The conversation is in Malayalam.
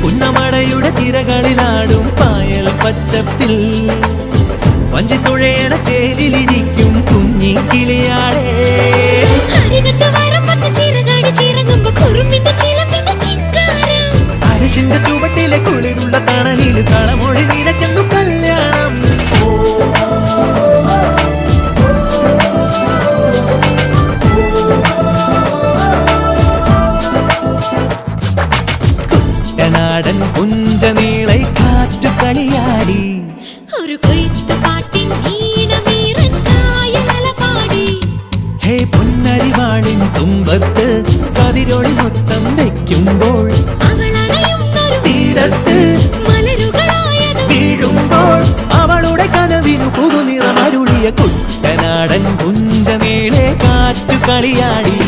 പുന്നമടയുടെ തിരകളിലാടും പായൽ പച്ചപ്പിൽ വഞ്ചിത്തുഴയണ ചേലിലിരിക്കും കുഞ്ഞി കിളിയാളെ. അരശിന്റെ ചുവട്ടിലെ കുളിരുള്ള തണലിൽ കളമൊഴി നിനക്കെന്നു കല്യാണം. കുട്ടനാടൻ പുഞ്ചനീളെ കാറ്റു കളിയാടി ഒരു കൊയ്ത്ത് പാട്ടിൻ ഈണമീറൻ കായലല പാടി. ഹേ പൊന്നരിവാളിൻ തുമ്പത്ത് കതിരൊളി മൊത്തം വയ്ക്കുമ്പോൾ തീരത്ത് വീഴുമ്പോൾ അവളുടെ കനവിനു പുതുനിറമരുളിയ കുട്ടനാടൻ പുഞ്ചനീളെ കാറ്റു കളിയാടി.